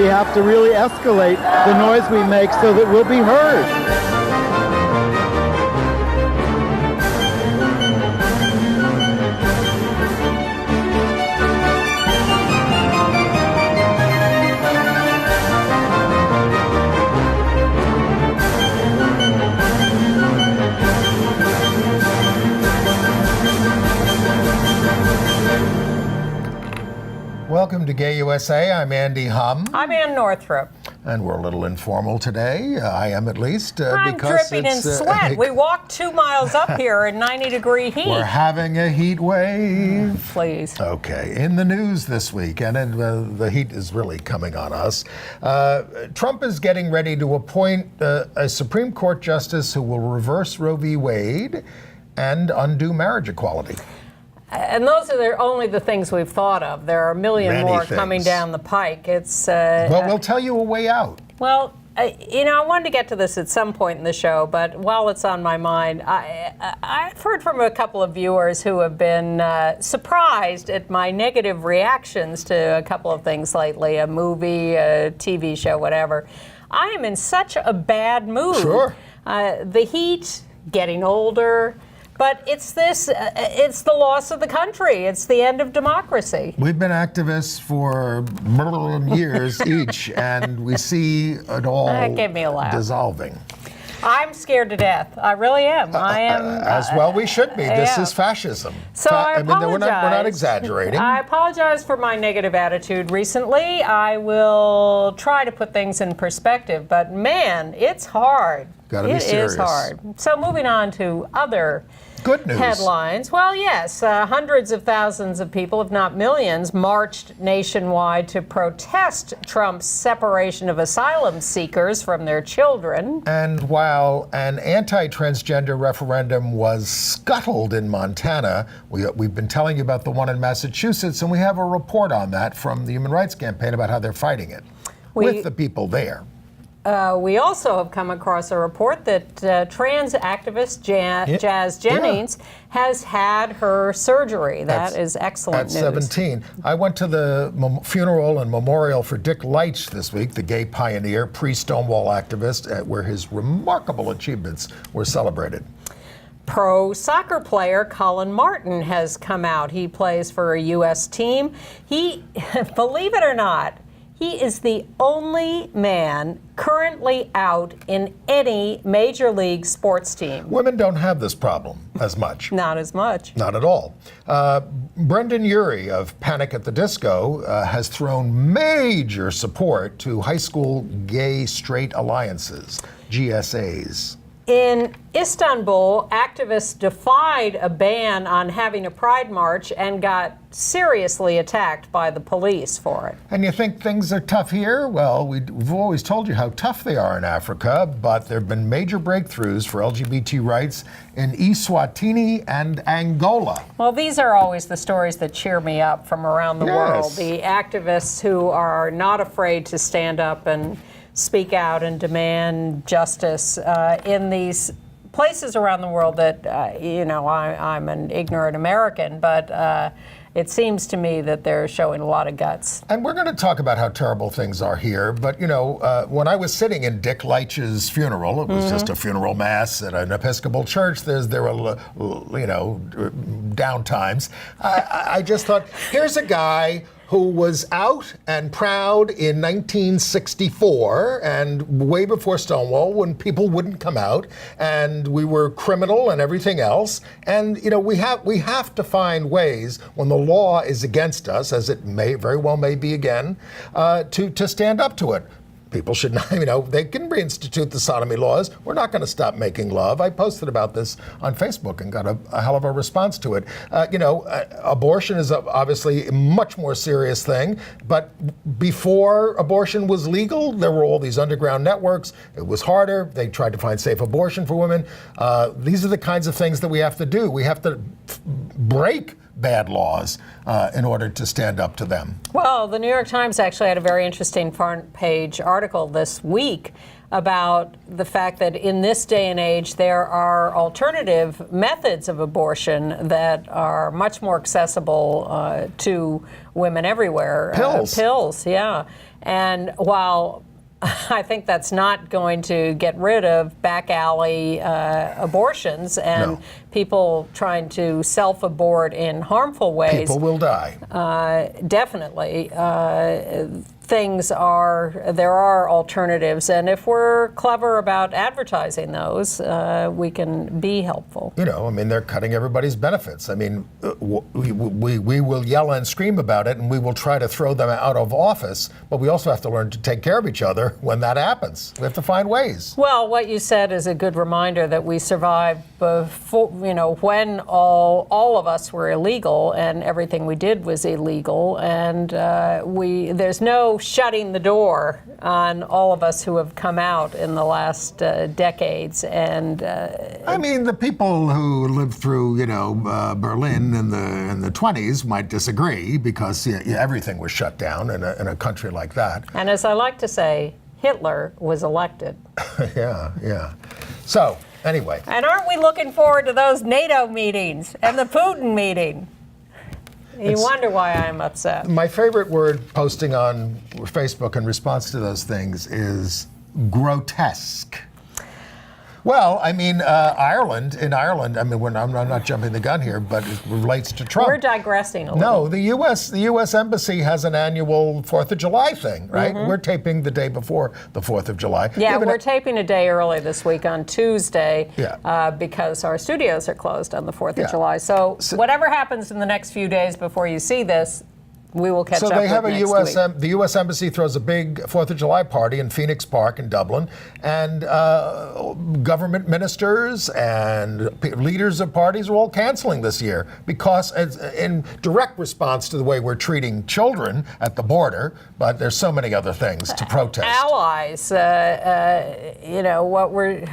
we have to really escalate the noise we make so that we'll be heard. Welcome to Gay USA. I'm Andy Humm. I'm Ann Northrop. And we're a little informal today. I am at least. I'm because dripping in sweat. We walked 2 miles up here in 90-degree heat. We're having a heat wave. Please. Okay. In the news this week, and the heat is really coming on us, Trump is getting ready to appoint a Supreme Court justice who will reverse Roe v. Wade and undo marriage equality. And those are only the things we've thought of. There are a million Many more things coming down the pike. It's well, we'll tell you a way out. Well, I wanted to get to this at some point in the show, but while it's on my mind, I've heard from a couple of viewers who have been surprised at my negative reactions to a couple of things lately, a movie, a TV show, whatever. I am in such a bad mood. Sure. The heat, getting older. But it's the loss of the country. It's the end of democracy. We've been activists for years each, and we see it all That gave me a laugh. dissolving. I'm scared to death. I really am. I am. As well we should be. This is fascism. So I apologize. We're not exaggerating. I apologize for my negative attitude recently. I will try to put things in perspective, but man, it's hard. Gotta be serious. It is hard. So moving on to other good news headlines. Well, yes, hundreds of thousands of people, if not millions, marched nationwide to protest Trump's separation of asylum seekers from their children. And while an anti-transgender referendum was scuttled in Montana, we've been telling you about the one in Massachusetts, and we have a report on that from the Human Rights Campaign about how they're fighting it with the people there. We also have come across a report that trans activist Jazz Jennings has had her surgery. That is excellent news. At 17. I went to the funeral and memorial for Dick Leitch this week, the gay pioneer, pre-Stonewall activist, where his remarkable achievements were celebrated. Pro soccer player Colin Martin has come out. He plays for a U.S. team. He, believe it or not, he is the only man currently out in any major league sports team. Women don't have this problem as much. Not as much. Not at all. Brendan Urie of Panic at the Disco has thrown major support to high school gay straight alliances, GSAs. In Istanbul, activists defied a ban on having a pride march and got seriously attacked by the police for it. And you think things are tough here? Well, we've always told you how tough they are in Africa, but there have been major breakthroughs for LGBT rights in Eswatini and Angola. Well, these are always the stories that cheer me up from around the world. The activists who are not afraid to stand up and speak out and demand justice in these places around the world that, I'm an ignorant American, but it seems to me that they're showing a lot of guts. And we're going to talk about how terrible things are here, but, when I was sitting in Dick Leitch's funeral, it was just a funeral mass at an Episcopal church, there were, down times. I just thought, here's a guy who was out and proud in 1964 and way before Stonewall, when people wouldn't come out and we were criminal and everything else. And we have to find ways when the law is against us, as it may very well may be again, to stand up to it. People should not, they can reinstitute the sodomy laws. We're not going to stop making love. I posted about this on Facebook and got a hell of a response to it. Abortion is obviously a much more serious thing, but before abortion was legal, there were all these underground networks. It was harder. They tried to find safe abortion for women. These are the kinds of things that we have to do. We have to break bad laws in order to stand up to them. Well, the New York Times actually had a very interesting front page article this week about the fact that in this day and age, there are alternative methods of abortion that are much more accessible to women everywhere. Pills. Pills, yeah. And while I think that's not going to get rid of back alley abortions and people trying to self-abort in harmful ways. People will die. Definitely. There are alternatives, and if we're clever about advertising those, we can be helpful. You know, I mean, they're cutting everybody's benefits. I mean, we will yell and scream about it, and we will try to throw them out of office, but we also have to learn to take care of each other when that happens. We have to find ways. Well, what you said is a good reminder that we survived before, when all of us were illegal and everything we did was illegal, and there's no shutting the door on all of us who have come out in the last decades. And I mean, the people who lived through, Berlin in the 20s might disagree because everything was shut down in a country like that. And as I like to say, Hitler was elected. Yeah. So, anyway. And aren't we looking forward to those NATO meetings and the Putin meeting? You wonder why I'm upset. My favorite word posting on Facebook in response to those things is grotesque. Well, I mean, in Ireland, I mean, I'm not jumping the gun here, but it relates to Trump. We're digressing a little. No, the U.S. Embassy has an annual 4th of July thing, right? We're taping the day before the 4th of July. Yeah, we're taping a day early this week on Tuesday Yeah. because our studios are closed on the 4th of July. So whatever happens in the next few days before you see this, we will catch up with So they have next week. the U.S. Embassy throws a big 4th of July party in Phoenix Park in Dublin, and government ministers and leaders of parties are all canceling this year because in direct response to the way we're treating children at the border, but there's so many other things to protest. Allies, what we're...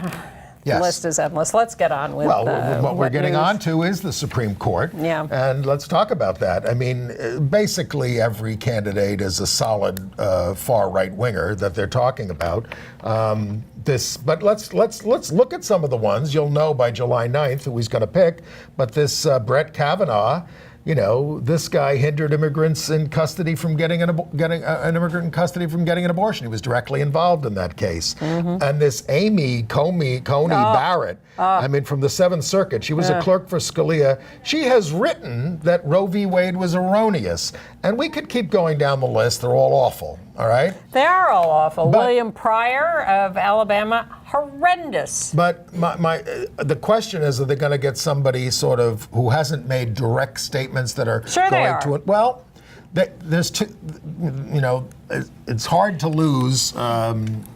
Yes. The list is endless. Let's get on with what we're getting news. on to is the Supreme Court. Yeah. And let's talk about that. I mean, basically every candidate is a solid far right winger that they're talking about. But let's look at some of the ones. You'll know by July 9th who he's going to pick. But this Brett Kavanaugh, this guy hindered immigrants in custody from getting an immigrant in custody from getting an abortion. He was directly involved in that case. And this Amy Coney Barrett, I mean, from the 7th Circuit, she was a clerk for Scalia. She has written that Roe v. Wade was erroneous. And we could keep going down the list. They're all awful, all right? They are all awful. William Pryor of Alabama, horrendous. But the question is, are they going to get somebody sort of who hasn't made direct statements that are going to it? Well, there's two, it's hard to lose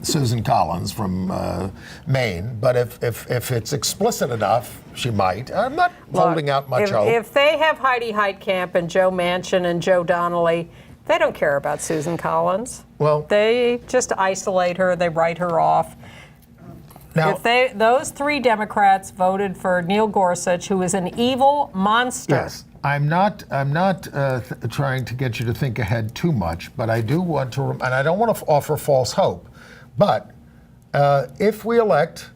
Susan Collins from Maine, but if it's explicit enough, she might. I'm not holding out much hope. If they have Heidi Heitkamp and Joe Manchin and Joe Donnelly, they don't care about Susan Collins. Well, they just isolate her. They write her off. Now, if those 3 Democrats voted for Neil Gorsuch, who is an evil monster. Yes. I'm not trying to get you to think ahead too much, but I do want to, and I don't want to offer false hope, but if we elect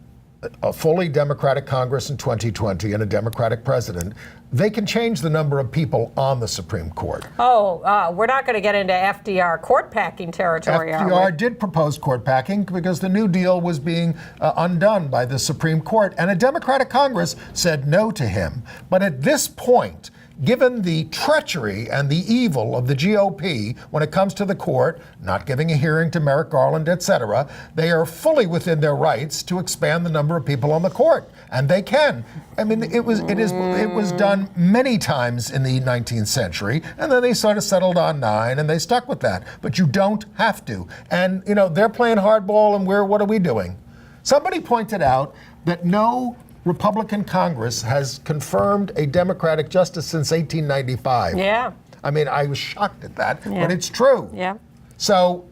a fully Democratic Congress in 2020 and a Democratic president, they can change the number of people on the Supreme Court. We're not going to get into FDR court packing territory, are we? FDR did propose court packing because the New Deal was being undone by the Supreme Court, and a Democratic Congress said no to him. But at this point, given the treachery and the evil of the GOP when it comes to the court, not giving a hearing to Merrick Garland, et cetera, they are fully within their rights to expand the number of people on the court. And they can. I mean, it was done many times in the 19th century, and then they sort of settled on 9, and they stuck with that. But you don't have to. And, they're playing hardball, and what are we doing? Somebody pointed out that no Republican Congress has confirmed a Democratic justice since 1895. Yeah. I mean, I was shocked at that, but it's true. Yeah. So,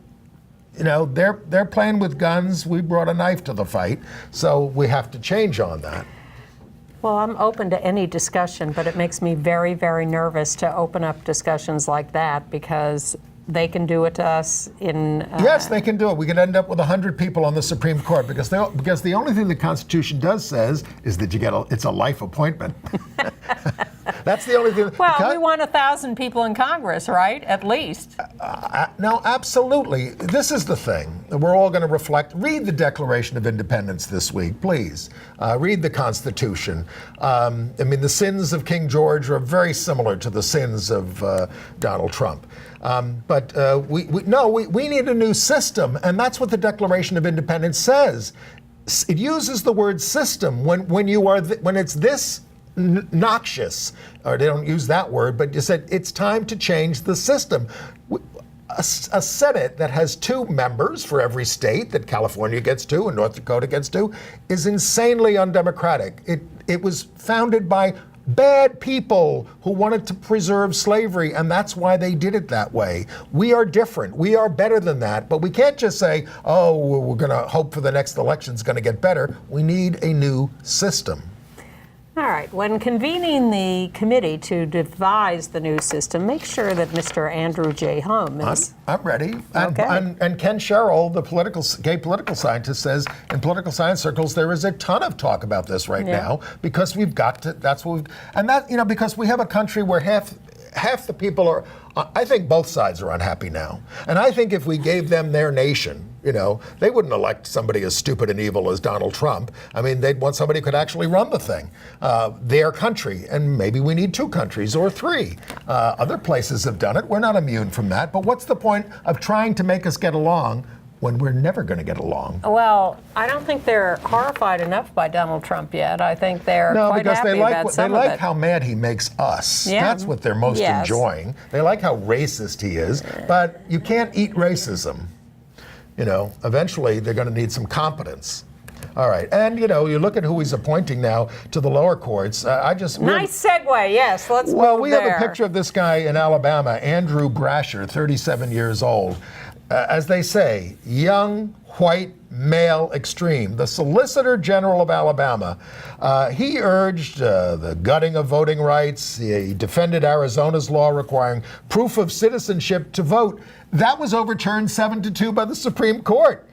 they're playing with guns. We brought a knife to the fight, so we have to change on that. Well, I'm open to any discussion, but it makes me very, very nervous to open up discussions like that because they can do it to us in... Yes, they can do it. We could end up with 100 people on the Supreme Court because the only thing the Constitution says is that it's a life appointment. That's the only thing. Well, we want 1,000 people in Congress, right? At least. No, absolutely. This is the thing. We're all going to reflect. Read the Declaration of Independence this week, please. Read the Constitution. I mean, the sins of King George are very similar to the sins of Donald Trump. But we need a new system, and that's what the Declaration of Independence says. It uses the word system when it's this noxious, or they don't use that word, but you said it's time to change the system. A Senate that has 2 members for every state, that California gets 2 and North Dakota gets 2, is insanely undemocratic. It was founded by bad people who wanted to preserve slavery, and that's why they did it that way. We are different. We are better than that, but we can't just say, oh, we're going to hope for the next election's going to get better. We need a new system. All right. When convening the committee to devise the new system, make sure that Mr. Andrew J. Humm is... I'm ready. Okay. And Ken Sherrill, the gay political scientist, says in political science circles there is a ton of talk about this right now because we've got to. Because we have a country where half the people are. I think both sides are unhappy now, and I think if we gave them their nation, they wouldn't elect somebody as stupid and evil as Donald Trump. I mean, they'd want somebody who could actually run the thing, their country, and maybe we need 2 countries or 3. Other places have done it. We're not immune from that. But what's the point of trying to make us get along when we're never going to get along? Well, I don't think they're horrified enough by Donald Trump yet. I think they're quite happy about some of it. They like how mad he makes us. Yeah. That's what they're most enjoying. They like how racist he is. But you can't eat racism. Eventually they're going to need some competence. All right, and you look at who he's appointing now to the lower courts. Nice segue. Yes, let's move there. Well, we have a picture of this guy in Alabama, Andrew Brasher, 37 years old. As they say, young, white, male extreme. The Solicitor General of Alabama. He urged the gutting of voting rights. He defended Arizona's law requiring proof of citizenship to vote. That was overturned 7-2 by the Supreme Court,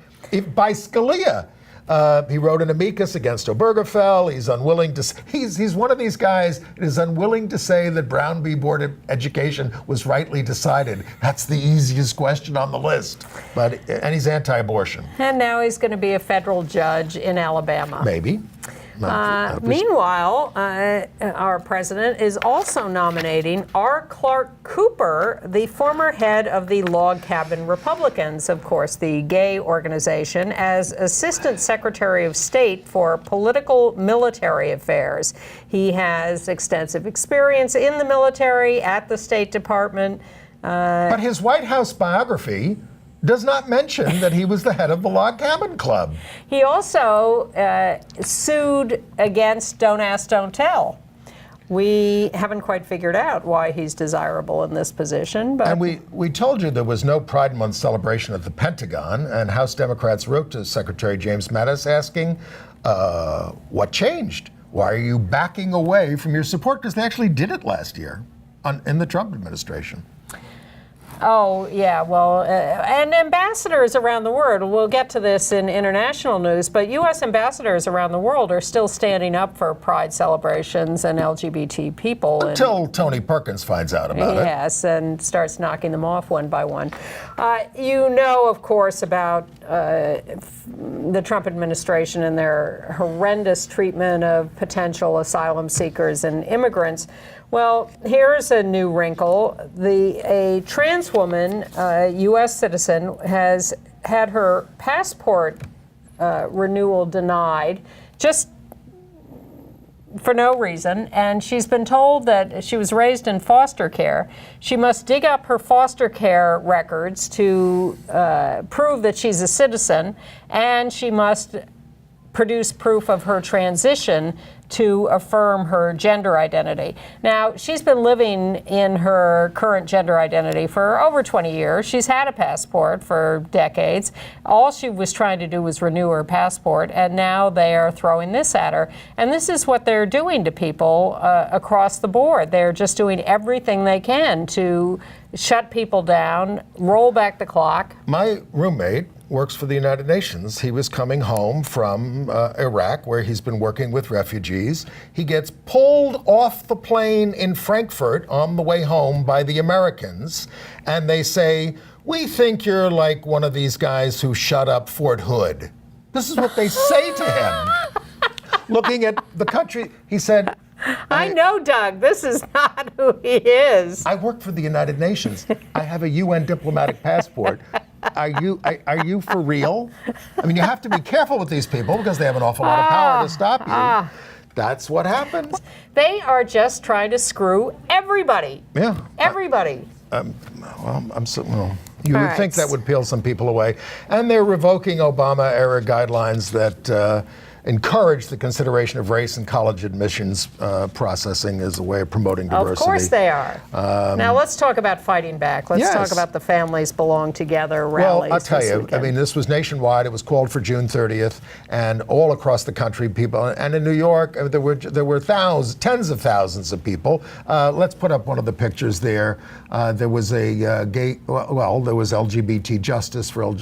by Scalia. He wrote an amicus against Obergefell. He's unwilling to. He's one of these guys that is unwilling to say that Brown v. Board of Education was rightly decided. That's the easiest question on the list. And he's anti-abortion. And now he's going to be a federal judge in Alabama. Maybe. Meanwhile, our president is also nominating R. Clark Cooper, the former head of the Log Cabin Republicans, of course, the gay organization, as Assistant Secretary of State for Political Military Affairs. He has extensive experience in the military, at the State Department. But his White House biography does not mention that he was the head of the Log Cabin Club. He also sued against Don't Ask, Don't Tell. We haven't quite figured out why he's desirable in this position. But and we told you there was no Pride Month celebration at the Pentagon, and House Democrats wrote to Secretary James Mattis asking, what changed? Why are you backing away from your support? Because they actually did it last year in the Trump administration. Oh, yeah, well, and ambassadors around the world, we'll get to this in international news, but U.S. ambassadors around the world are still standing up for Pride celebrations and LGBT people. Until Tony Perkins finds out about it. Yes, and starts knocking them off one by one. You know, of course, about the Trump administration and their horrendous treatment of potential asylum seekers and immigrants. Well, here's a new wrinkle. A trans woman, U.S. citizen, has had her passport renewal denied just for no reason, and she's been told that she was raised in foster care. She must dig up her foster care records to prove that she's a citizen, and she must produce proof of her transition to affirm her gender identity. Now, she's been living in her current gender identity for over 20 years. She's had a passport for decades. All she was trying to do was renew her passport, and now they are throwing this at her. And this is what they're doing to people across the board. They're just doing everything they can to shut people down, roll back the clock. My roommate works for the United Nations. He was coming home from Iraq, where he's been working with refugees. He gets pulled off the plane in Frankfurt on the way home by the Americans, and they say, "We think you're like one of these guys who shut up Fort Hood." This is what they say to him. Looking at the country, he said, I know, Doug, this is not who he is. "I work for the United Nations. I have a UN diplomatic passport. Are you for real?" I mean, you have to be careful with these people because they have an awful lot of power to stop you. That's what happens. They are just trying to screw everybody. Yeah. Everybody. You would think that would peel some people away. And they're revoking Obama-era guidelines that encourage the consideration of race in college admissions processing as a way of promoting diversity. Of course they are. Now let's talk about fighting back. Let's talk about the families belong together rallies. Well, I'll tell you, I mean, this was nationwide. It was called for June 30th, and all across the country, people, and in New York, there were tens of thousands of people. Let's put up one of the pictures there. There was a there was LGBT justice for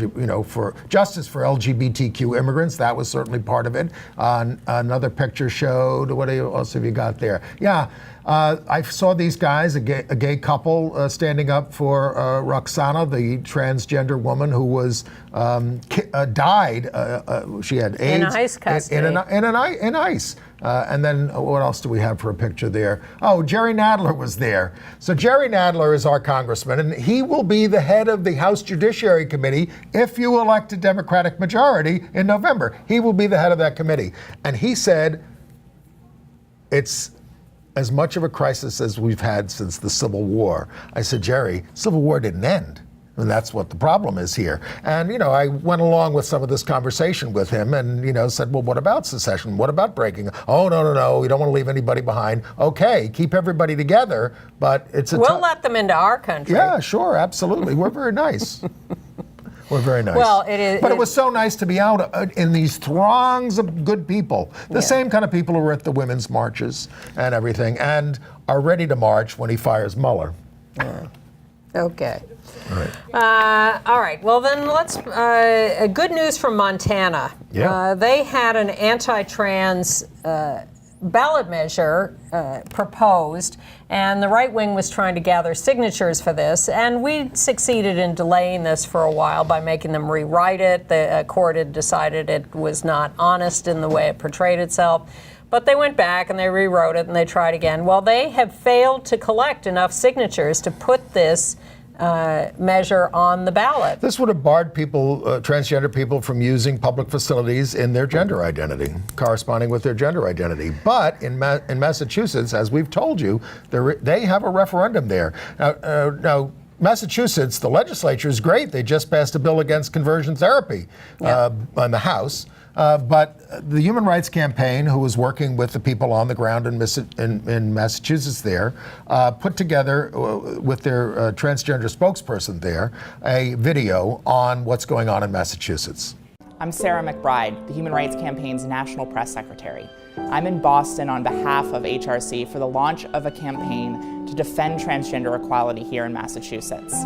justice for LGBTQ immigrants. That was certainly part of it. Another picture showed, what else have you got there? Yeah, I saw these guys, a gay couple standing up for Roxana, the transgender woman who was died. She had AIDS. In ICE custody. In ICE. And then what else do we have for a picture there? Oh, Jerry Nadler was there. So Jerry Nadler is our congressman, and he will be the head of the House Judiciary Committee if you elect a Democratic majority in November. He will be the head of that committee. And he said it's as much of a crisis as we've had since the Civil War. I said, Jerry, Civil War didn't end. And that's what the problem is here. And, I went along with some of this conversation with him and, said, well, what about secession? What about breaking? Oh, no. We don't want to leave anybody behind. Okay, keep everybody together, but it's We'll let them into our country. Yeah, sure, absolutely. We're very nice. We're very nice. Well, it is. But it was so nice to be out in these throngs of good people, the same kind of people who were at the women's marches and everything, and are ready to march when he fires Mueller. Okay. All right. All right. Well, then let's. Good news from Montana. Yeah. They had an anti-trans ballot measure proposed, and the right wing was trying to gather signatures for this, and we succeeded in delaying this for a while by making them rewrite it. The court had decided it was not honest in the way it portrayed itself. But they went back and they rewrote it and they tried again. Well, they have failed to collect enough signatures to put this measure on the ballot. This would have barred people, transgender people, from using public facilities in their gender identity, corresponding with their gender identity. But in Massachusetts, as we've told you, they have a referendum there. Now, Massachusetts, the legislature is great. They just passed a bill against conversion therapy on the House. But the Human Rights Campaign, who was working with the people on the ground in Massachusetts there, put together, with their transgender spokesperson there, a video on what's going on in Massachusetts. I'm Sarah McBride, the Human Rights Campaign's National Press Secretary. I'm in Boston on behalf of HRC for the launch of a campaign to defend transgender equality here in Massachusetts.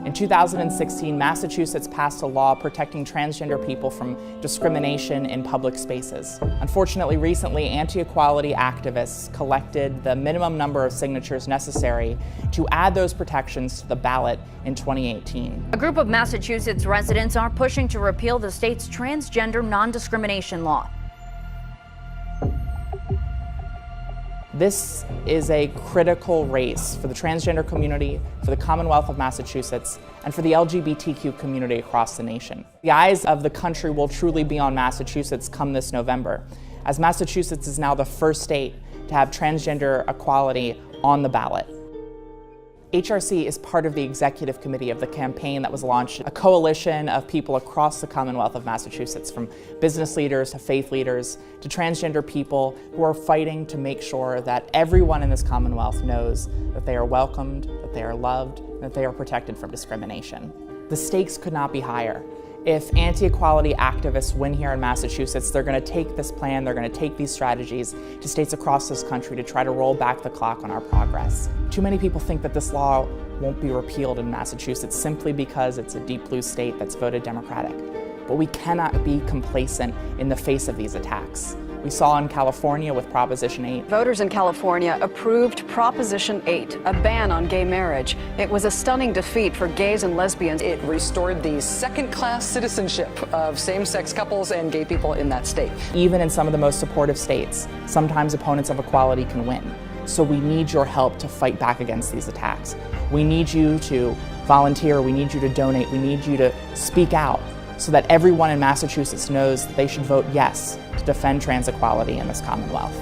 In 2016, Massachusetts passed a law protecting transgender people from discrimination in public spaces. Unfortunately, recently, anti-equality activists collected the minimum number of signatures necessary to add those protections to the ballot in 2018. A group of Massachusetts residents are pushing to repeal the state's transgender non-discrimination law. This is a critical race for the transgender community, for the Commonwealth of Massachusetts, and for the LGBTQ community across the nation. The eyes of the country will truly be on Massachusetts come this November, as Massachusetts is now the first state to have transgender equality on the ballot. HRC is part of the executive committee of the campaign that was launched, a coalition of people across the Commonwealth of Massachusetts, from business leaders to faith leaders to transgender people, who are fighting to make sure that everyone in this Commonwealth knows that they are welcomed, that they are loved, and that they are protected from discrimination. The stakes could not be higher. If anti-equality activists win here in Massachusetts, they're going to take this plan, they're going to take these strategies to states across this country to try to roll back the clock on our progress. Too many people think that this law won't be repealed in Massachusetts simply because it's a deep blue state that's voted Democratic. But we cannot be complacent in the face of these attacks. We saw in California with Proposition 8. Voters in California approved Proposition 8, a ban on gay marriage. It was a stunning defeat for gays and lesbians. It restored the second-class citizenship of same-sex couples and gay people in that state. Even in some of the most supportive states, sometimes opponents of equality can win. So we need your help to fight back against these attacks. We need you to volunteer, we need you to donate, we need you to speak out, so that everyone in Massachusetts knows that they should vote yes to defend trans equality in this Commonwealth.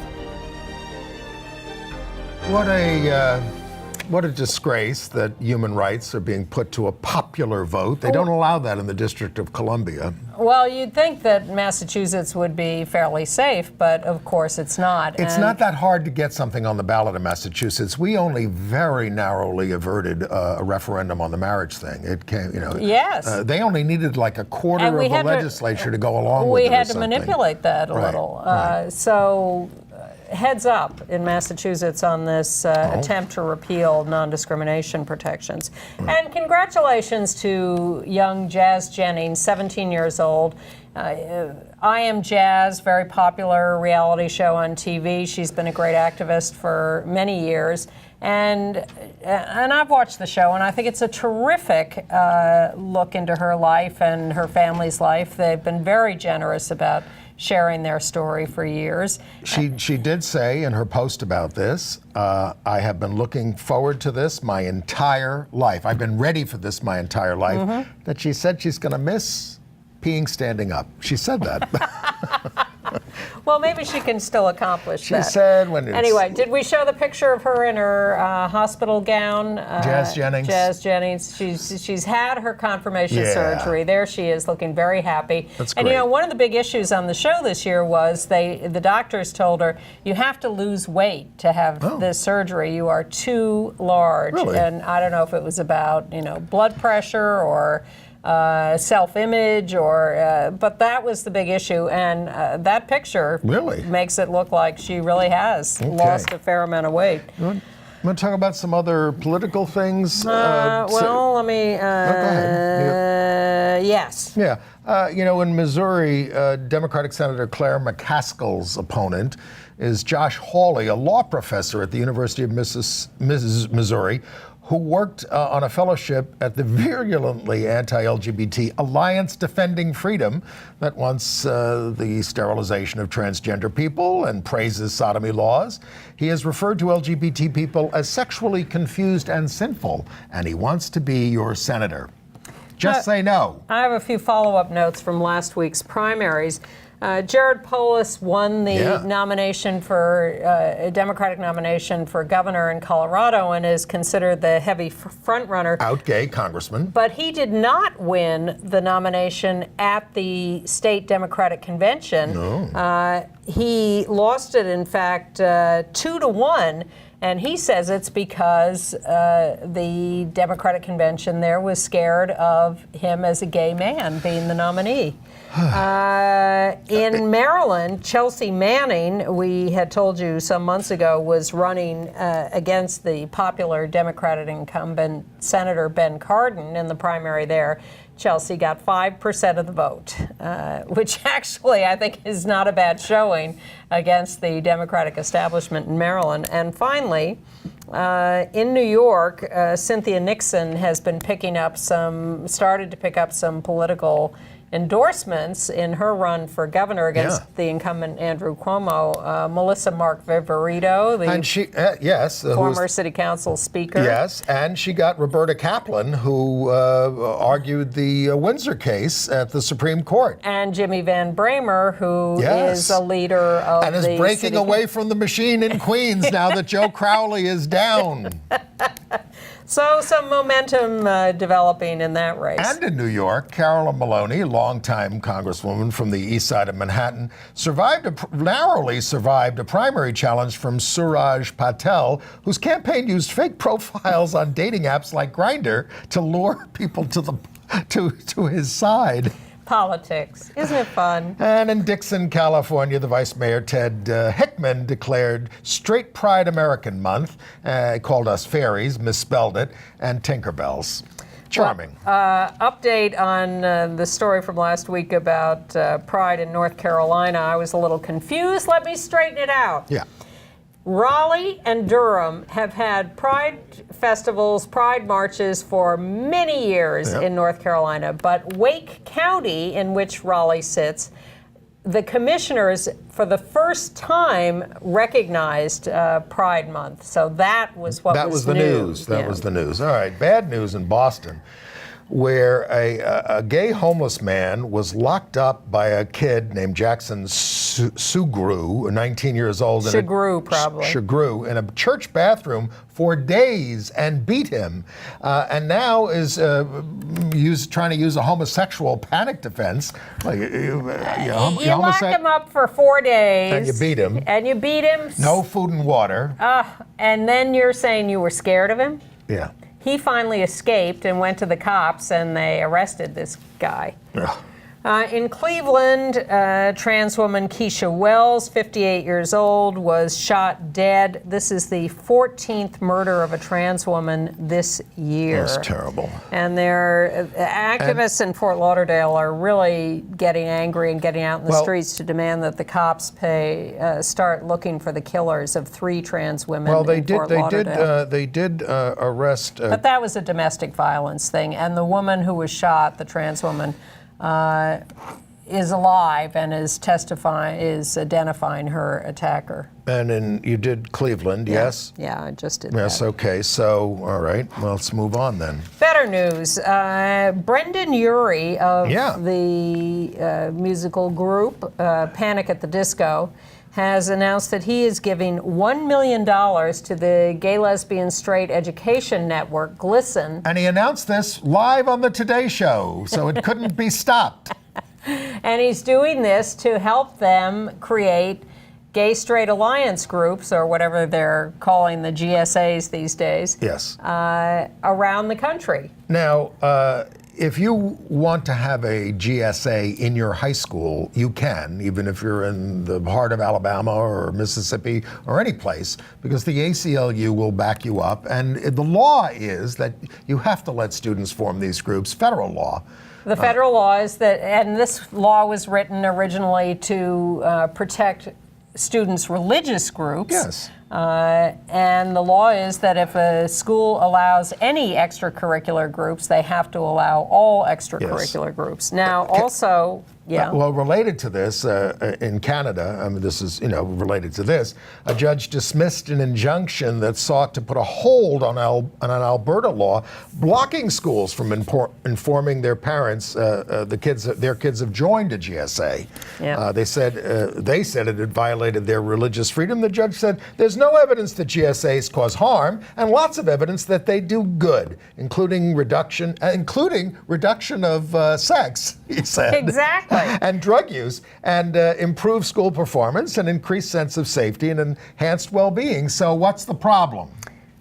What a disgrace that human rights are being put to a popular vote. They don't allow that in the District of Columbia. Well, you'd think that Massachusetts would be fairly safe, but of course it's not. It's not that hard to get something on the ballot in Massachusetts. We only very narrowly averted a referendum on the marriage thing. It came, Yes. They only needed like a quarter of the legislature to go along with it. We had to manipulate that a little. So heads up in Massachusetts on this attempt to repeal non-discrimination protections. And congratulations to young Jazz Jennings, 17 years old. I Am Jazz, very popular reality show on TV. She's been a great activist for many years. And I've watched the show, and I think it's a terrific look into her life and her family's life. They've been very generous about sharing their story for years. She did say in her post about this, I have been looking forward to this my entire life. I've been ready for this my entire life. That she said she's going to miss peeing standing up. She said that. Well, maybe she can still accomplish that. She said when it's... Anyway, did we show the picture of her in her hospital gown? Jazz Jennings. Jazz Jennings. She's had her confirmation surgery. There she is, looking very happy. That's and great. One of the big issues on the show this year was the doctors told her, you have to lose weight to have this surgery. You are too large. Really? And I don't know if it was about blood pressure or self-image, but that was the big issue, and that picture really makes it look like she really has lost a fair amount of weight. You want to talk about some other political things? Well, let me. Go ahead. Yes. Yeah. In Missouri, Democratic Senator Claire McCaskill's opponent is Josh Hawley, a law professor at the University of Missouri, who worked on a fellowship at the virulently anti-LGBT Alliance Defending Freedom that wants the sterilization of transgender people and praises sodomy laws. He has referred to LGBT people as sexually confused and sinful, and he wants to be your senator. Just say no. I have a few follow-up notes from last week's primaries. Jared Polis won the nomination for a Democratic nomination for governor in Colorado and is considered the heavy frontrunner. Out gay congressman. But he did not win the nomination at the state Democratic convention. No. He lost it, in fact, 2-1. And he says it's because the Democratic convention there was scared of him as a gay man being the nominee. In Maryland, Chelsea Manning, we had told you some months ago, was running against the popular Democratic incumbent Senator Ben Cardin in the primary there. Chelsea got 5% of the vote, which actually I think is not a bad showing against the Democratic establishment in Maryland. And finally, in New York, Cynthia Nixon has been started to pick up some political endorsements in her run for governor against the incumbent Andrew Cuomo. Melissa Mark Viverito, the former city council speaker. Yes, and she got Roberta Kaplan, who argued the Windsor case at the Supreme Court. And Jimmy Van Bramer, who is a leader of and is breaking away from the machine in Queens now that Joe Crowley is down. So some momentum developing in that race. And in New York, Carol Maloney, a longtime congresswoman from the east side of Manhattan, narrowly survived a primary challenge from Suraj Patel, whose campaign used fake profiles on dating apps like Grindr to lure people to his side. Politics. Isn't it fun? And in Dixon, California, the Vice Mayor, Ted Hickman, declared Straight Pride American Month, called us fairies, misspelled it, and Tinkerbells. Charming. Update on the story from last week about Pride in North Carolina. I was a little confused. Let me straighten it out. Yeah. Raleigh and Durham have had Pride festivals, Pride marches for many years in North Carolina, but Wake County, in which Raleigh sits, the commissioners, for the first time, recognized Pride Month. So that was what was the new. news. That was the news. All right, bad news in Boston, where a gay homeless man was locked up by a kid named Jackson Sugru, 19 years old. Shagru, in a church bathroom for days and beat him, and now is trying to use a homosexual panic defense. You locked him up for 4 days. And you beat him. No food and water. And then you're saying you were scared of him? Yeah. He finally escaped and went to the cops, and they arrested this guy. In Cleveland, trans woman Keisha Wells, 58 years old, was shot dead. This is the 14th murder of a trans woman this year. That's terrible. And activists in Fort Lauderdale are really getting angry and getting out in the streets to demand that the cops start looking for the killers of 3 trans women in Fort Lauderdale. They did arrest. But that was a domestic violence thing, and the woman who was shot, the trans woman, is alive and is identifying her attacker. And you did Cleveland, yes? Yeah, I just did Yes, that. okay. So, all right. Well, let's move on then. Better news. Brendan Urie of the musical group Panic at the Disco has announced that he is giving $1 million to the Gay, Lesbian, Straight Education Network, GLSEN. And he announced this live on the Today Show, so it couldn't be stopped. And he's doing this to help them create gay straight alliance groups, or whatever they're calling the GSAs these days. Yes. Around the country. Now, if you want to have a GSA in your high school, you can, even if you're in the heart of Alabama or Mississippi or any place, because the ACLU will back you up. And the law is that you have to let students form these groups, federal law. The federal law is that, and this law was written originally to protect students' religious groups. Yes. And the law is that if a school allows any extracurricular groups, they have to allow all extracurricular groups. Now, also, well, related to this, in Canada, I mean, this is, related to this, a judge dismissed an injunction that sought to put a hold on an Alberta law blocking schools from informing their parents their kids have joined a GSA. Yeah. They said it had violated their religious freedom. The judge said there's no evidence that GSAs cause harm, and lots of evidence that they do good, including reduction of sex, he said. Exactly. And drug use, and improve school performance, and increased sense of safety, and enhanced well-being. So what's the problem?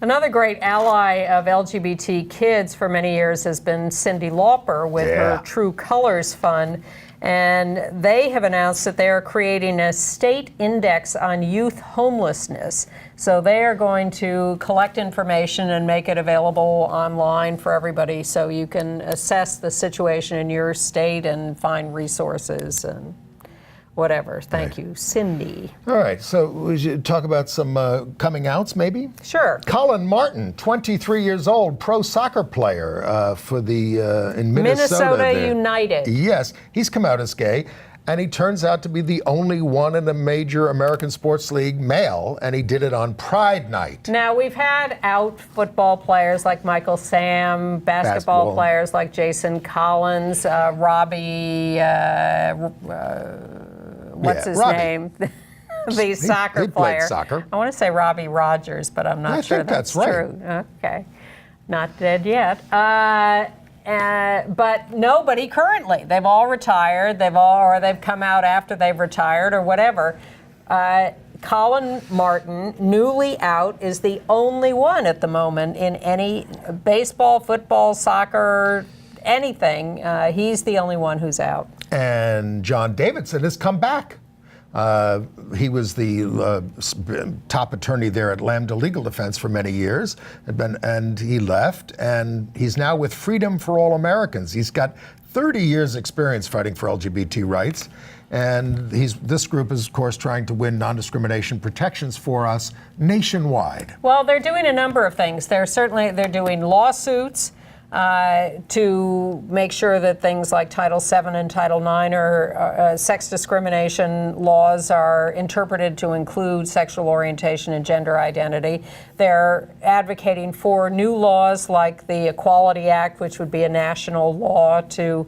Another great ally of LGBT kids for many years has been Cyndi Lauper with her True Colors Fund. And they have announced that they are creating a state index on youth homelessness. So they are going to collect information and make it available online for everybody so you can assess the situation in your state and find resources and whatever. Thank you, Cyndi. All right, so we should talk about some coming outs, maybe? Sure. Colin Martin, 23 years old, pro soccer player for the in Minnesota. Minnesota United. Yes, he's come out as gay, and he turns out to be the only one in a major American sports league male, and he did it on Pride Night. Now, we've had out football players like Michael Sam, basketball players like Jason Collins, Robbie, what's his name? The soccer he player. Played soccer. I want to say Robbie Rogers, but I'm not sure that's true. Right. Okay. Not dead yet. But nobody currently. They've all retired. Or they've come out after they've retired or whatever. Colin Martin, newly out, is the only one at the moment in any baseball, football, soccer, anything. He's the only one who's out. And John Davidson has come back. He was the top attorney there at Lambda Legal Defense for many years, and he left, and he's now with Freedom for All Americans. He's got 30 years experience fighting for LGBT rights, and this group is, of course, trying to win non-discrimination protections for us nationwide. Well, they're doing a number of things. They're doing lawsuits to make sure that things like Title VII and Title IX or sex discrimination laws are interpreted to include sexual orientation and gender identity. They're advocating for new laws like the Equality Act, which would be a national law to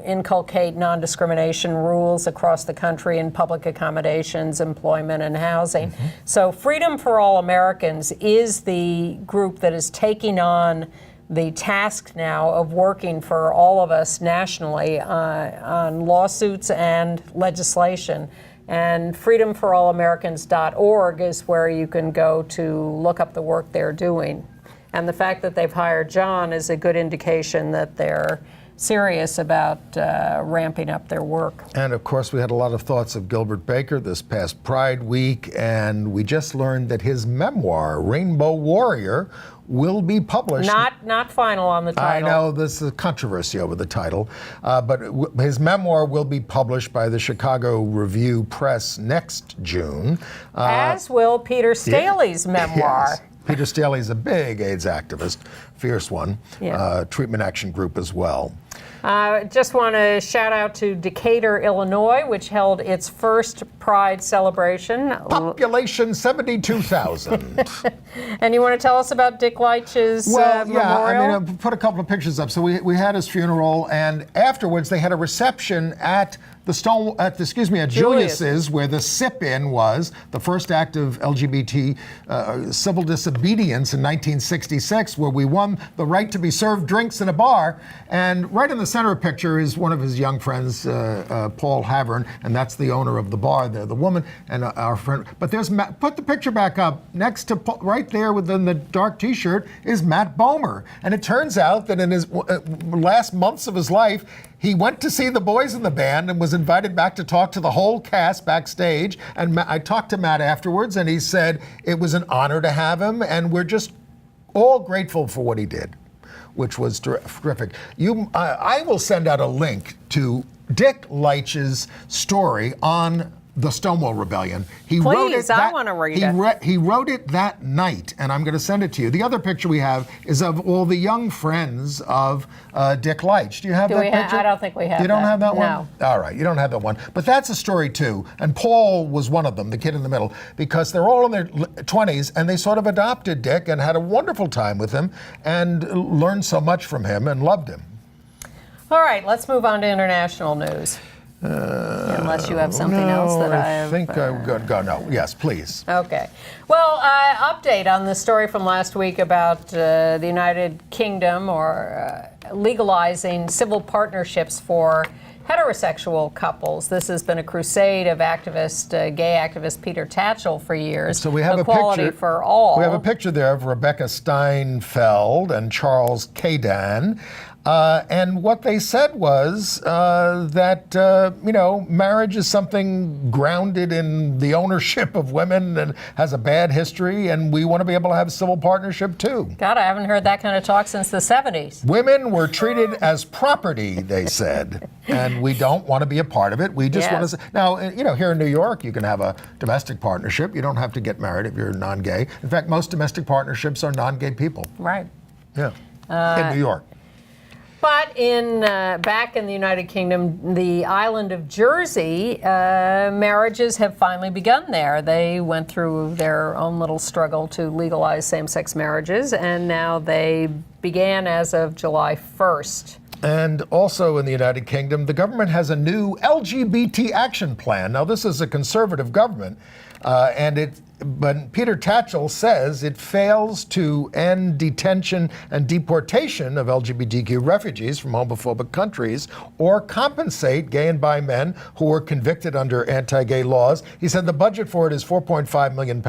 inculcate non-discrimination rules across the country in public accommodations, employment, and housing. Mm-hmm. So Freedom for All Americans is the group that is taking on the task now of working for all of us nationally on lawsuits and legislation. And freedomforallamericans.org is where you can go to look up the work they're doing. And the fact that they've hired John is a good indication that they're serious about ramping up their work. And of course, we had a lot of thoughts of Gilbert Baker this past Pride Week, and we just learned that his memoir, Rainbow Warrior, will be published. Not final on the title. I know there's a controversy over the title, but his memoir will be published by the Chicago Review Press next June. As will Peter Staley's memoir. Yes. Peter Staley's a big AIDS activist, fierce one, Treatment Action Group as well. Just want to shout out to Decatur, Illinois, which held its first Pride celebration. Population 72,000. And you want to tell us about Dick Leitch's memorial? I mean, I put a couple of pictures up. So we had his funeral, and afterwards they had a reception at Julius's, where the sip-in was, the first act of LGBT civil disobedience in 1966, where we won the right to be served drinks in a bar. And right in the center of the picture is one of his young friends, Paul Havern, and that's the owner of the bar there, the woman, and our friend. But there's put the picture back up. Next to right there within the dark T-shirt is Matt Bomer. And it turns out that in his last months of his life, he went to see the boys in the band and was invited back to talk to the whole cast backstage. And I talked to Matt afterwards, and he said it was an honor to have him, and we're just all grateful for what he did, which was terrific. I will send out a link to Dick Leitch's story on the Stonewall Rebellion. Please, I want to read it. He wrote it that night, and I'm going to send it to you. The other picture we have is of all the young friends of Dick Leitch. Do you have that picture? I don't think we have You don't have that one? No. All right, you don't have that one. But that's a story, too. And Paul was one of them, the kid in the middle, because they're all in their 20s, and they sort of adopted Dick and had a wonderful time with him and learned so much from him and loved him. All right, let's move on to international news. Unless you have something else that I think I'm good. Go. No. Yes, please. Okay. Well, update on the story from last week about the United Kingdom legalizing civil partnerships for heterosexual couples. This has been a crusade of gay activist Peter Tatchell for years. So we have Equality a picture for all. We have a picture there of Rebecca Steinfeld and Charles Cadan. And what they said was that, marriage is something grounded in the ownership of women and has a bad history, and we want to be able to have civil partnership, too. God, I haven't heard that kind of talk since the 70s. Women were treated as property, they said, and we don't want to be a part of it. We just want to... Now, here in New York, you can have a domestic partnership. You don't have to get married if you're non-gay. In fact, most domestic partnerships are non-gay people. Right. Yeah, in New York. But back in the United Kingdom, the island of Jersey, marriages have finally begun there. They went through their own little struggle to legalize same-sex marriages, and now they began as of July 1st. And also in the United Kingdom, the government has a new LGBT action plan. Now, this is a conservative government, But Peter Tatchell says it fails to end detention and deportation of LGBTQ refugees from homophobic countries or compensate gay and bi men who were convicted under anti-gay laws. He said the budget for it is £4.5 million,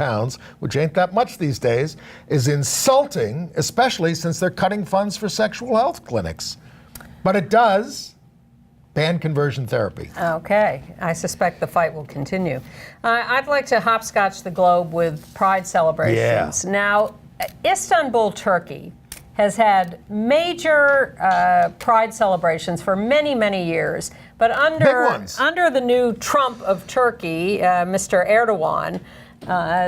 which ain't that much these days, is insulting, especially since they're cutting funds for sexual health clinics. But it does ban conversion therapy. Okay, I suspect the fight will continue. I'd like to hopscotch the globe with Pride celebrations. Yeah. Now, Istanbul, Turkey has had major Pride celebrations for many, many years. But under the new Trump of Turkey, Mr. Erdogan,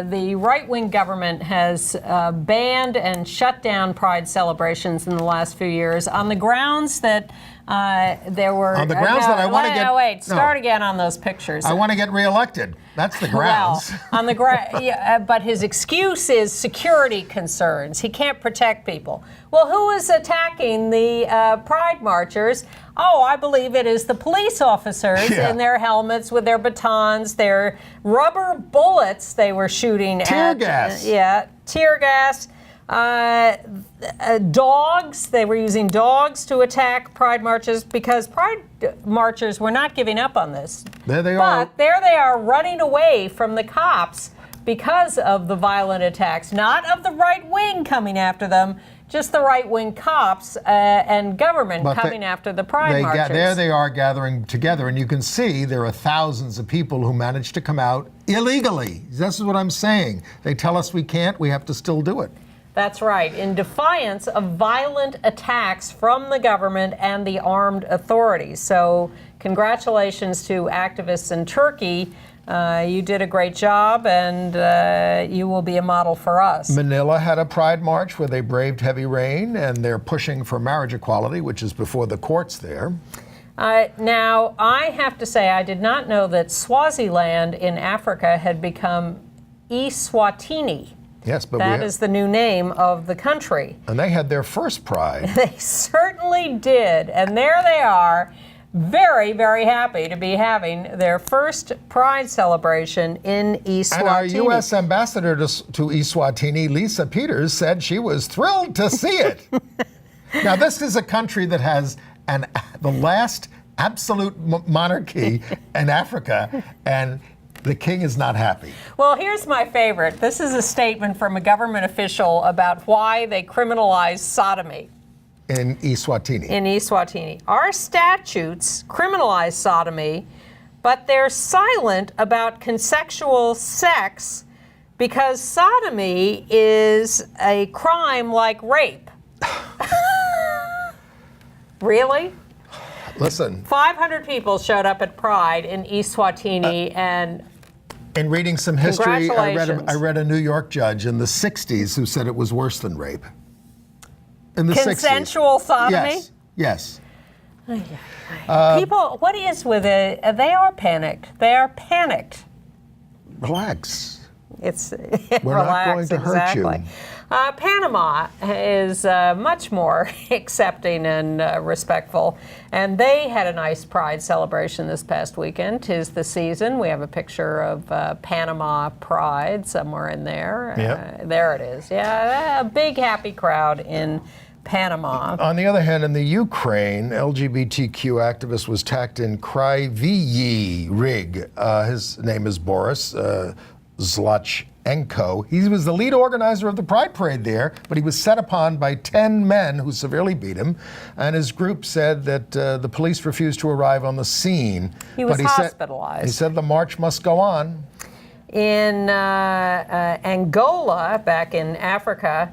the right-wing government has banned and shut down Pride celebrations in the last few years on the grounds that there were... On the grounds that I want to get... Wait, start again on those pictures. I want to get reelected. That's the grounds. Well, on the but his excuse is security concerns. He can't protect people. Well, who is attacking the Pride marchers? Oh, I believe it is the police officers in their helmets with their batons, their rubber bullets they were shooting at. Tear gas. Yeah, tear gas. Dogs, they were using dogs to attack Pride marches because Pride marchers were not giving up on this. There they are. But there they are running away from the cops because of the violent attacks, not of the right wing coming after them, just the right-wing cops and government coming after the Pride marchers. There they are gathering together, and you can see there are thousands of people who managed to come out illegally. This is what I'm saying. They tell us we can't, we have to still do it. That's right, in defiance of violent attacks from the government and the armed authorities. So congratulations to activists in Turkey. You did a great job, and you will be a model for us. Manila had a Pride march where they braved heavy rain, and they're pushing for marriage equality, which is before the courts there. Now, I have to say, I did not know that Swaziland in Africa had become Eswatini. Yes, but that is the new name of the country. And they had their first Pride. They certainly did. And there they are, very, very happy to be having their first Pride celebration in Eswatini. And our U.S. ambassador to Eswatini, Lisa Peters, said she was thrilled to see it. Now, this is a country that has the last absolute monarchy in Africa, and the king is not happy. Well, here's my favorite. This is a statement from a government official about why they criminalize sodomy. In Eswatini. In Eswatini. Our statutes criminalize sodomy, but they're silent about consensual sex because sodomy is a crime like rape. Really? Listen. 500 people showed up at Pride in Eswatini, and in reading some history, congratulations. I read a New York judge in the 60s who said it was worse than rape. In the consensual 60s. sodomy? Yes. People, what is with it? They are panicked. They are panicked. Relax. It's We're not going to hurt you. Panama is much more accepting and respectful, and they had a nice Pride celebration this past weekend. 'Tis the season. We have a picture of Panama Pride somewhere in there. Yep. There it is. Yeah, a big happy crowd in Panama. On the other hand, in the Ukraine, LGBTQ activist was attacked in Kryvyi Rih. His name is Boris Zlotchenko. He was the lead organizer of the Pride Parade there, but he was set upon by 10 men who severely beat him. And his group said that the police refused to arrive on the scene. He was hospitalized. He said the march must go on. In Angola, back in Africa,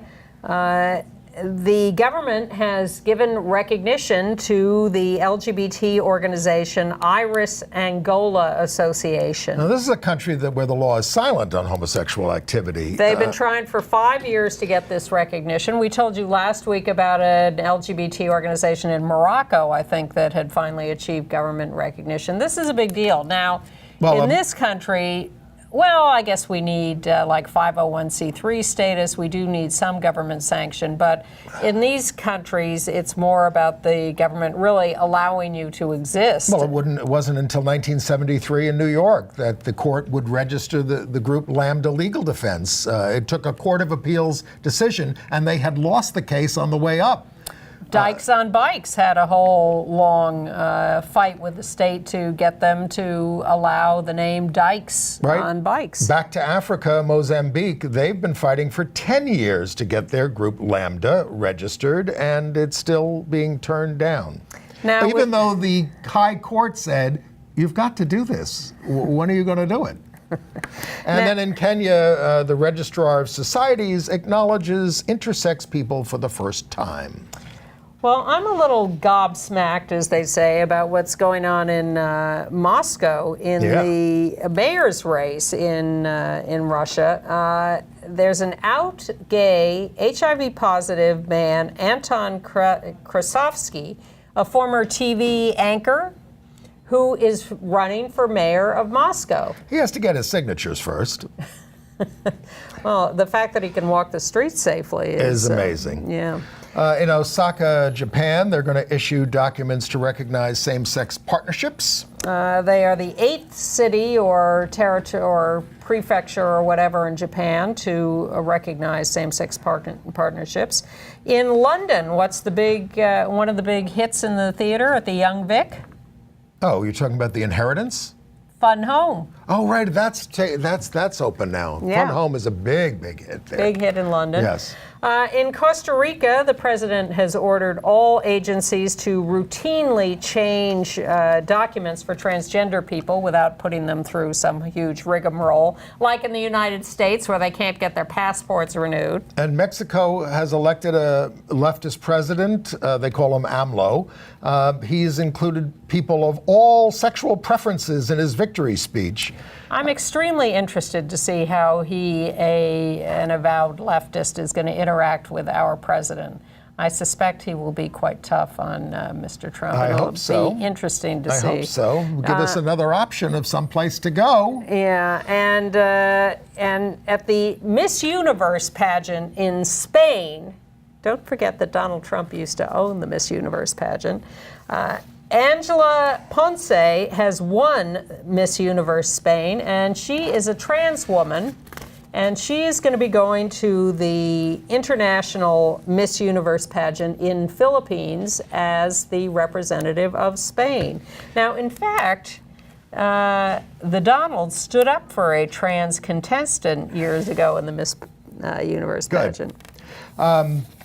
the government has given recognition to the LGBT organization Iris Angola Association. Now, this is a country where the law is silent on homosexual activity. They've been trying for 5 years to get this recognition. We told you last week about an LGBT organization in Morocco, I think, that had finally achieved government recognition. This is a big deal. Now, in this country, Well, I guess we need like 501c3 status. We do need some government sanction. But in these countries, it's more about the government really allowing you to exist. Well, it wasn't until 1973 in New York that the court would register the group Lambda Legal Defense. It took a Court of Appeals decision, and they had lost the case on the way up. Dykes on Bikes had a whole long fight with the state to get them to allow the name Dykes on bikes. Back to Africa, Mozambique, they've been fighting for 10 years to get their group Lambda registered, and it's still being turned down. Now, even though the High Court said, you've got to do this. When are you going to do it? And then in Kenya, the Registrar of Societies acknowledges intersex people for the first time. Well, I'm a little gobsmacked, as they say, about what's going on in Moscow in the mayor's race in Russia. There's an out gay, HIV-positive man, Anton Krasovsky, a former TV anchor, who is running for mayor of Moscow. He has to get his signatures first. Well, the fact that he can walk the streets safely is amazing. Yeah. In Osaka, Japan, they're going to issue documents to recognize same-sex partnerships. They are the 8th city or territory or prefecture or whatever in Japan to recognize same-sex partnerships. In London, what's the big one of the big hits in the theater at the Young Vic? Oh, you're talking about The Inheritance? Fun Home. Oh, right. That's open now. Yeah. Fun Home is a big hit there. Big hit in London. Yes. In Costa Rica, the president has ordered all agencies to routinely change documents for transgender people without putting them through some huge rigmarole, like in the United States, where they can't get their passports renewed. And Mexico has elected a leftist president. They call him AMLO. He's included people of all sexual preferences in his victory speech. I'm extremely interested to see how he, an avowed leftist, is going to interact with our president. I suspect he will be quite tough on Mr. Trump. I hope so. It'll be interesting to see. I hope so. Give us another option of some place to go. Yeah, and at the Miss Universe pageant in Spain, don't forget that Donald Trump used to own the Miss Universe pageant. Angela Ponce has won Miss Universe Spain, and she is a trans woman, and she is going to be going to the International Miss Universe pageant in Philippines as the representative of Spain. Now, in fact, the Donald stood up for a trans contestant years ago in the Miss Universe pageant.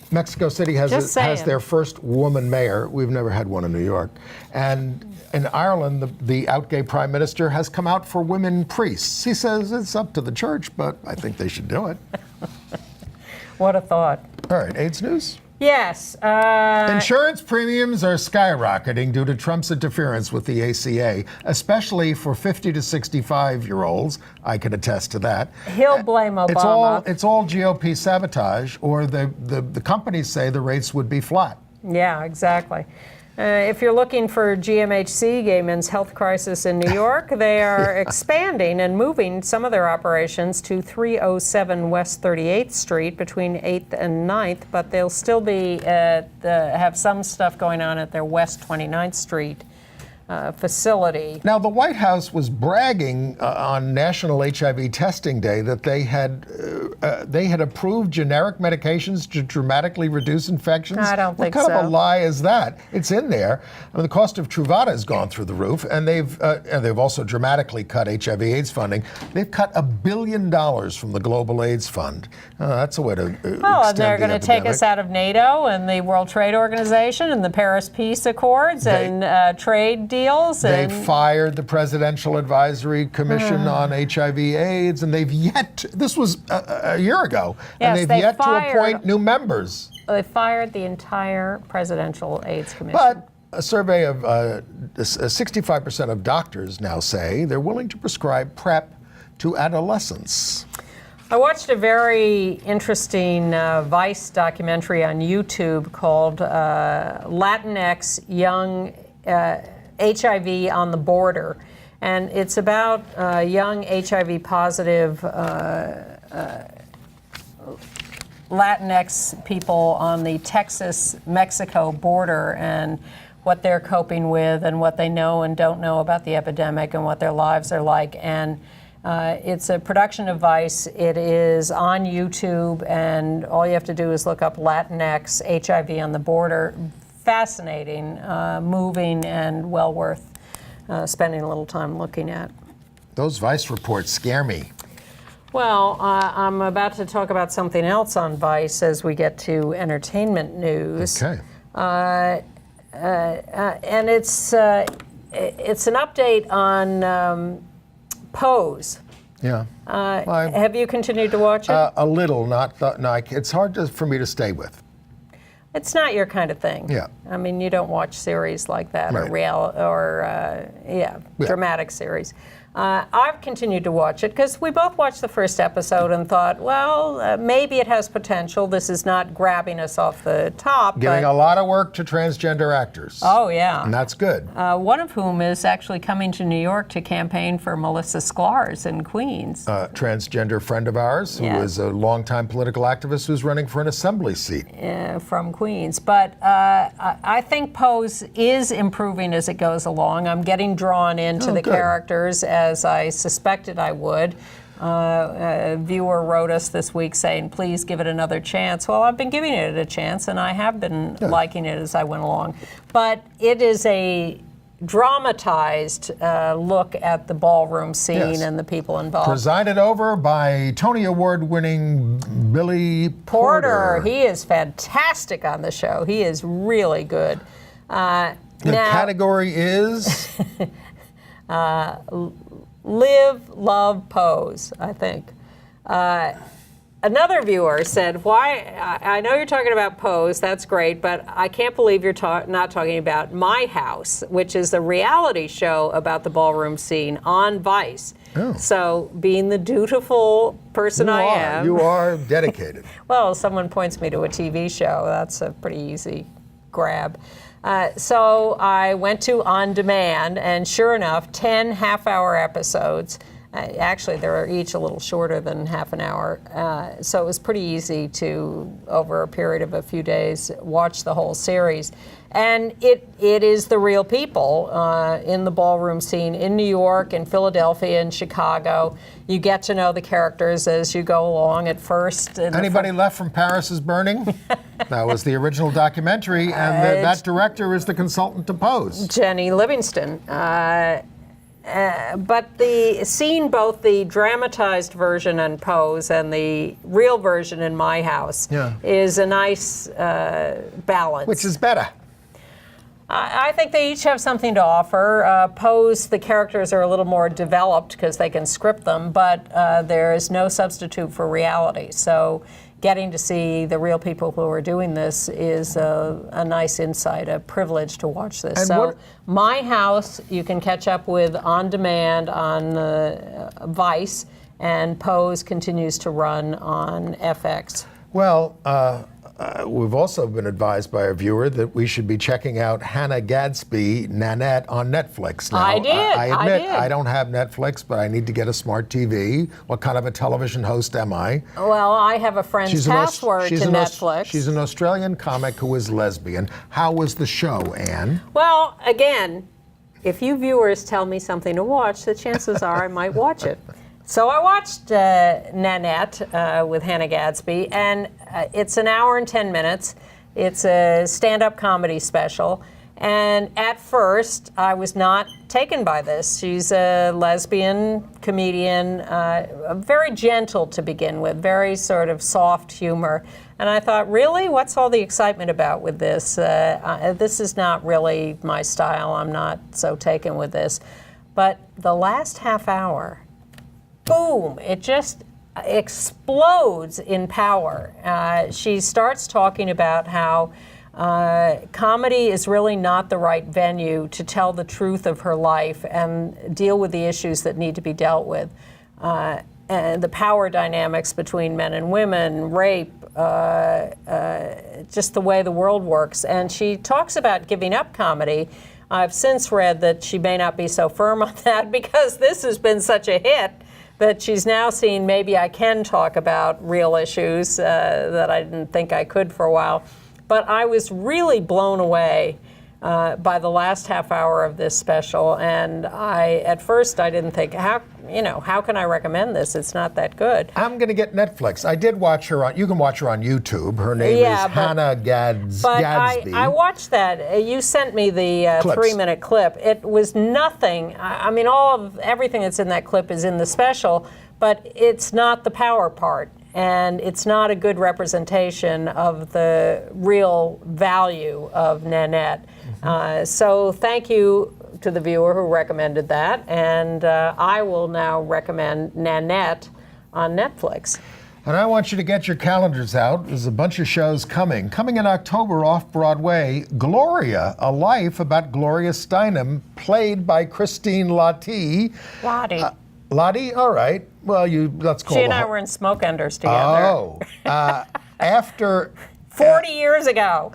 Mexico City has their first woman mayor. We've never had one in New York. And in Ireland, the out gay prime minister has come out for women priests. He says it's up to the church, but I think they should do it. What a thought. All right, AIDS news? Yes. Insurance premiums are skyrocketing due to Trump's interference with the ACA, especially for 50 to 65-year-olds. I can attest to that. He'll blame Obama. It's all GOP sabotage, or the companies say the rates would be flat. Yeah, exactly. If you're looking for GMHC, Gay Men's Health Crisis in New York, they are expanding and moving some of their operations to 307 West 38th Street between 8th and 9th, but they'll still be have some stuff going on at their West 29th Street facility. Now, the White House was bragging on National HIV Testing Day that they had approved generic medications to dramatically reduce infections. I don't think so. What kind of a lie is that? It's in there. I mean, the cost of Truvada has gone through the roof, and they've also dramatically cut HIV/AIDS funding. They've cut $1 billion from the Global AIDS Fund. That's a way to extend and they're going to take epidemic. us out of NATO and the World Trade Organization and the Paris Peace Accords and trade deals. They fired the Presidential Advisory Commission on HIV/AIDS, and this was a year ago, and they've yet to appoint new members. They fired the entire Presidential AIDS Commission. But a survey of 65% of doctors now say they're willing to prescribe PrEP to adolescents. I watched a very interesting Vice documentary on YouTube called Latinx Young HIV on the Border. And it's about young HIV-positive Latinx people on the Texas-Mexico border and what they're coping with and what they know and don't know about the epidemic and what their lives are like. And it's a production of Vice. It is on YouTube, and all you have to do is look up Latinx HIV on the border. Fascinating, moving, and well worth spending a little time looking at. Those Vice reports scare me. Well, I'm about to talk about something else on Vice as we get to entertainment news. Okay. And it's an update on Pose. Yeah. Have you continued to watch it? A little, it's hard for me to stay with. It's not your kind of thing. Yeah. I mean, you don't watch series like that, Right. Dramatic series. I've continued to watch it because we both watched the first episode and thought, well, maybe it has potential. This is not grabbing us off the top. Giving a lot of work to transgender actors. Oh, yeah. And that's good. One of whom is actually coming to New York to campaign for Melissa Sklar's in Queens. Transgender friend of ours who is a longtime political activist who's running for an assembly seat. From Queens. But I think Pose is improving as it goes along. I'm getting drawn into the characters as I suspected I would. A viewer wrote us this week saying, please give it another chance. Well, I've been giving it a chance, and I have been liking it as I went along. But it is a dramatized look at the ballroom scene and the people involved. Presided over by Tony Award-winning Billy Porter. He is fantastic on the show. He is really good. The category is? Live, love, pose, I think. Another viewer said, I know you're talking about Pose, that's great, but I can't believe you're not talking about My House, which is a reality show about the ballroom scene on Vice. Oh. So being the dutiful person I am. You are dedicated. Well, someone points me to a TV show, that's a pretty easy grab. So I went to On Demand, and sure enough, 10 half-hour episodes. Actually, they were each a little shorter than half an hour. So it was pretty easy to, over a period of a few days, watch the whole series. And it is the real people in the ballroom scene in New York and Philadelphia and Chicago. You get to know the characters as you go along at first. Anybody left from Paris is Burning? That was the original documentary, and that director is the consultant to Pose. Jenny Livingston. But seeing both the dramatized version in Pose and the real version in My House is a nice balance. Which is better? I think they each have something to offer. Pose, the characters are a little more developed because they can script them, but there is no substitute for reality. So getting to see the real people who are doing this is a nice insight, a privilege to watch this. And so My House, you can catch up with On Demand on Vice, and Pose continues to run on FX. Well, we've also been advised by a viewer that we should be checking out Hannah Gadsby, Nanette, on Netflix now. I did. I admit I don't have Netflix, but I need to get a smart TV. What kind of a television host am I? Well, I have a friend's password to Netflix. She's an Australian comic who is lesbian. How was the show, Anne? Well, again, if you viewers tell me something to watch, the chances are I might watch it. So I watched Nanette with Hannah Gadsby, and it's an hour and 10 minutes. It's a stand-up comedy special. And at first, I was not taken by this. She's a lesbian comedian, very gentle to begin with, very sort of soft humor. And I thought, really? What's all the excitement about with this? This is not really my style. I'm not so taken with this. But the last half hour, boom, it just explodes in power. She starts talking about how comedy is really not the right venue to tell the truth of her life and deal with the issues that need to be dealt with. And the power dynamics between men and women, rape, just the way the world works. And she talks about giving up comedy I've since read that she may not be so firm on that because this has been such a hit that she's now seen maybe I can talk about real issues that I didn't think I could for a while. But I was really blown away by the last half hour of this special, and at first I didn't think, how can I recommend this? It's not that good. I'm going to get Netflix. I did watch her you can watch her on YouTube. Her name is Hannah Gadsby. I watched that. You sent me the 3-minute clip. It was nothing. I mean, everything that's in that clip is in the special, but it's not the power part. And it's not a good representation of the real value of Nanette. So thank you to the viewer who recommended that. And I will now recommend Nanette on Netflix. And I want you to get your calendars out. There's a bunch of shows coming. Coming in October off Broadway, Gloria, a life about Gloria Steinem, played by Christine Lottie. Lottie? All right. Well, let's call She and I were in Smoke Enders together. Oh. After 40 years ago.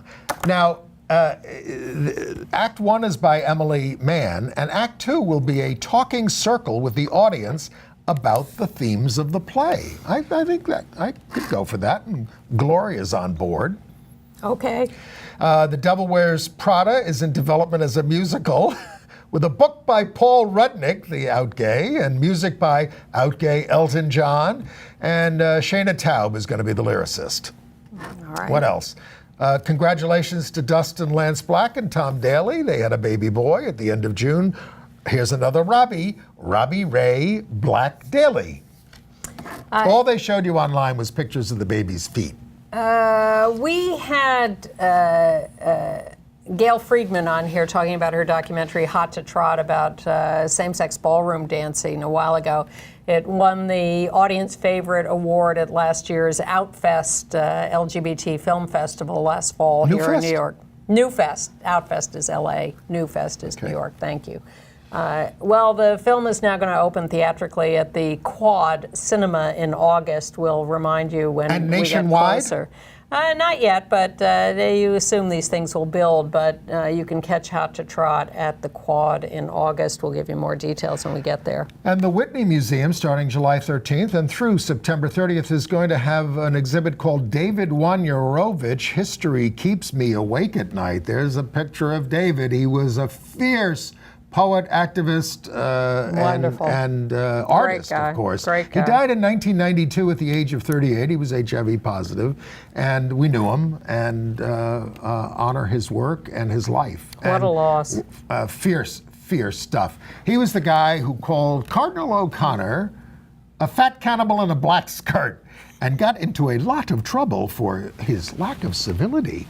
Now, Act 1 is by Emily Mann, and Act 2 will be a talking circle with the audience about the themes of the play. I think that I could go for that, and Gloria's on board. Okay. The Devil Wears Prada is in development as a musical. With a book by Paul Rudnick, the out-gay, and music by out-gay Elton John, and Shayna Taub is going to be the lyricist. All right. What else? Congratulations to Dustin Lance Black and Tom Daly. They had a baby boy at the end of June. Here's another Robbie Ray Black Daly. All they showed you online was pictures of the baby's feet. We had Gail Friedman on here talking about her documentary Hot to Trot about same-sex ballroom dancing a while ago. It won the audience favorite award at last year's Outfest LGBT Film Festival last fall here in New York. Newfest. Outfest is LA. Newfest is New York. Thank you. Well, the film is now going to open theatrically at the Quad Cinema in August. We'll remind you when we get closer. Not yet, but you assume these things will build, but you can catch Hot to Trot at the Quad in August. We'll give you more details when we get there. And the Whitney Museum, starting July 13th and through September 30th, is going to have an exhibit called David Wojnarowicz, History Keeps Me Awake at Night. There's a picture of David. He was a fierce poet, activist, and artist, of course. Great guy. He died in 1992 at the age of 38. He was HIV positive, and we knew him and honor his work and his life. What a loss. Fierce stuff. He was the guy who called Cardinal O'Connor a fat cannibal in a black skirt and got into a lot of trouble for his lack of civility.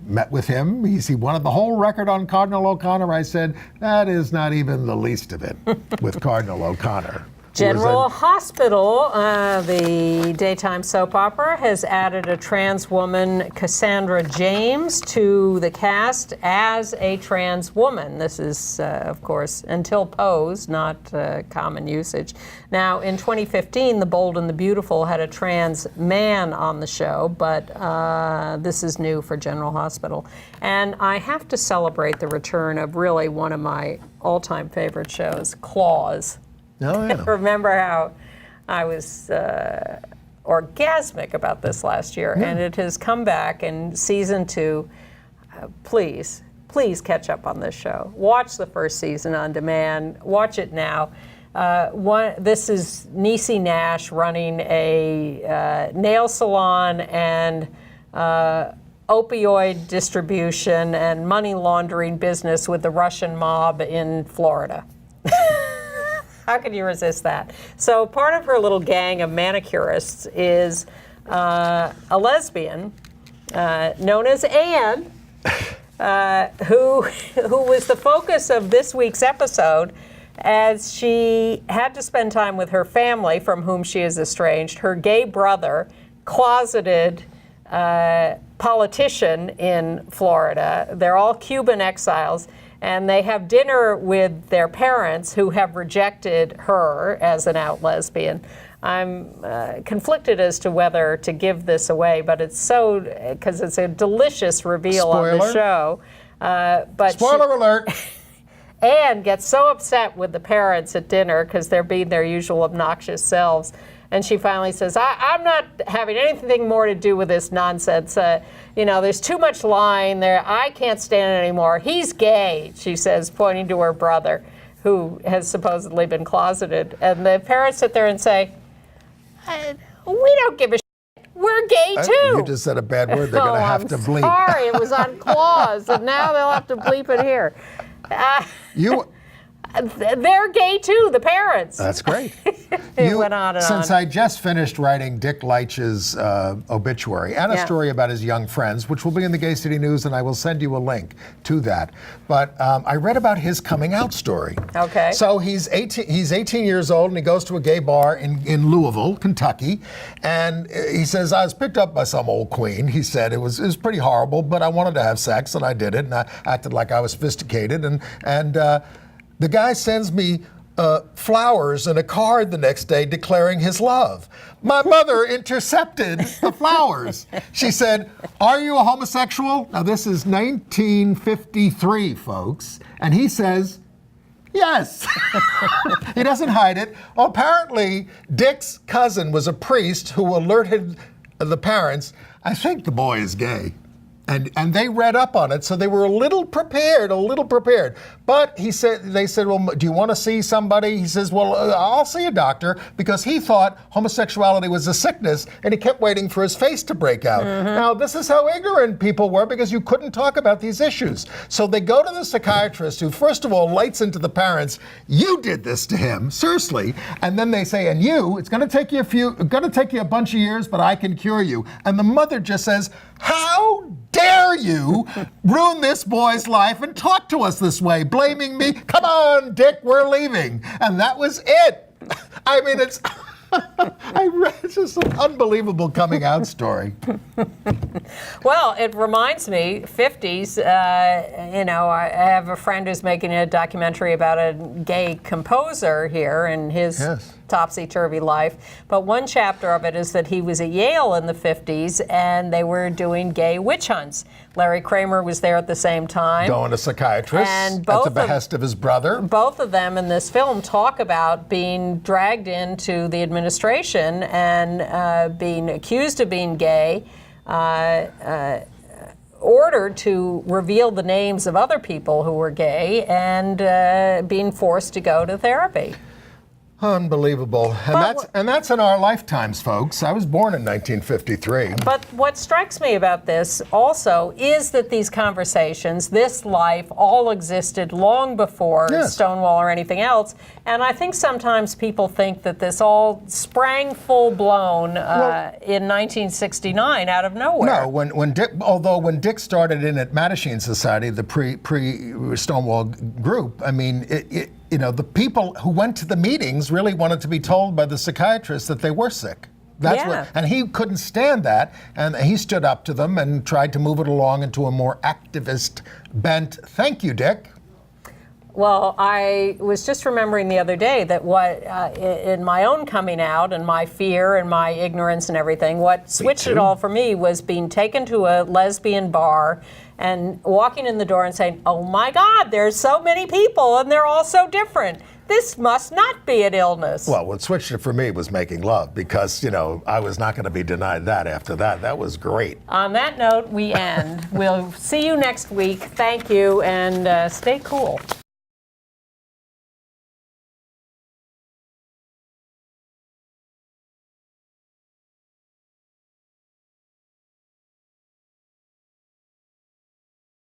Met with him. He wanted the whole record on Cardinal O'Connor. I said, that is not even the least of it with Cardinal O'Connor. General Hospital, the daytime soap opera, has added a trans woman, Cassandra James, to the cast as a trans woman. This is, of course, until Pose, not common usage. Now, in 2015, The Bold and the Beautiful had a trans man on the show, but this is new for General Hospital. And I have to celebrate the return of really one of my all-time favorite shows, Claws. Oh, yeah. Remember how I was orgasmic about this last year, and it has come back in season 2. Please catch up on this show. Watch the first season on demand. Watch it now. This is Niecy Nash running a nail salon and opioid distribution and money laundering business with the Russian mob in Florida. How can you resist that? So part of her little gang of manicurists is a lesbian known as Anne, who was the focus of this week's episode, as she had to spend time with her family, from whom she is estranged, her gay brother, closeted politician in Florida. They're all Cuban exiles. And they have dinner with their parents, who have rejected her as an out lesbian. I'm conflicted as to whether to give this away, but it's because it's a delicious reveal on the show. But Spoiler alert. Anne gets so upset with the parents at dinner because they're being their usual obnoxious selves. And she finally says, I'm not having anything more to do with this nonsense. There's too much lying there. I can't stand it anymore. He's gay, she says, pointing to her brother, who has supposedly been closeted. And the parents sit there and say, we don't give a shit. We're gay, too. You just said a bad word. They're going to have to bleep. Sorry, it was on clause, and now they'll have to bleep it here. They're gay too, the parents. That's great. It went on and since on. I just finished writing Dick Leitch's obituary and a story about his young friends, which will be in the Gay City News, and I will send you a link to that. But I read about his coming out story. Okay. So he's 18 years old, and he goes to a gay bar in Louisville, Kentucky, and he says, I was picked up by some old queen. He said it was pretty horrible, but I wanted to have sex, and I did it, and I acted like I was sophisticated, and the guy sends me flowers and a card the next day declaring his love. My mother intercepted the flowers. She said, are you a homosexual? Now, this is 1953, folks. And he says, yes. He doesn't hide it. Well, apparently, Dick's cousin was a priest who alerted the parents, I think the boy is gay. And they read up on it, so they were a little prepared. But they said, well, do you want to see somebody? He says, well, I'll see a doctor, because he thought homosexuality was a sickness, and he kept waiting for his face to break out. Mm-hmm. Now, this is how ignorant people were, because you couldn't talk about these issues. So they go to the psychiatrist, who first of all lights into the parents, you did this to him, seriously. And then they say, and it's going to take you a bunch of years, but I can cure you. And the mother just says, how dare you ruin this boy's life and talk to us this way, blaming me? Come on, Dick, we're leaving. And that was it. I mean, it's just an unbelievable coming out story. Well, it reminds me, 50s, I have a friend who's making a documentary about a gay composer here and his topsy-turvy life. But one chapter of it is that he was at Yale in the 50s, and they were doing gay witch hunts. Larry Kramer was there at the same time. Going to psychiatrists and at the behest of his brother. Both of them in this film talk about being dragged into the administration and being accused of being gay, ordered to reveal the names of other people who were gay, and being forced to go to therapy. Unbelievable. And that's in our lifetimes, folks. I was born in 1953. But what strikes me about this also is that these conversations, this life, all existed long before Stonewall or anything else. And I think sometimes people think that this all sprang full-blown in 1969 out of nowhere. No, when Dick started in at Mattachine Society, the pre-Stonewall group, I mean, the people who went to the meetings really wanted to be told by the psychiatrist that they were sick. And he couldn't stand that, and he stood up to them and tried to move it along into a more activist bent. Thank you, Dick. Well, I was just remembering the other day that in my own coming out and my fear and my ignorance and everything, what switched it all for me was being taken to a lesbian bar and walking in the door and saying, oh my God, there's so many people and they're all so different. This must not be an illness. Well, what switched it for me was making love, because, I was not going to be denied that after that. That was great. On that note, we end. We'll see you next week. Thank you, and stay cool.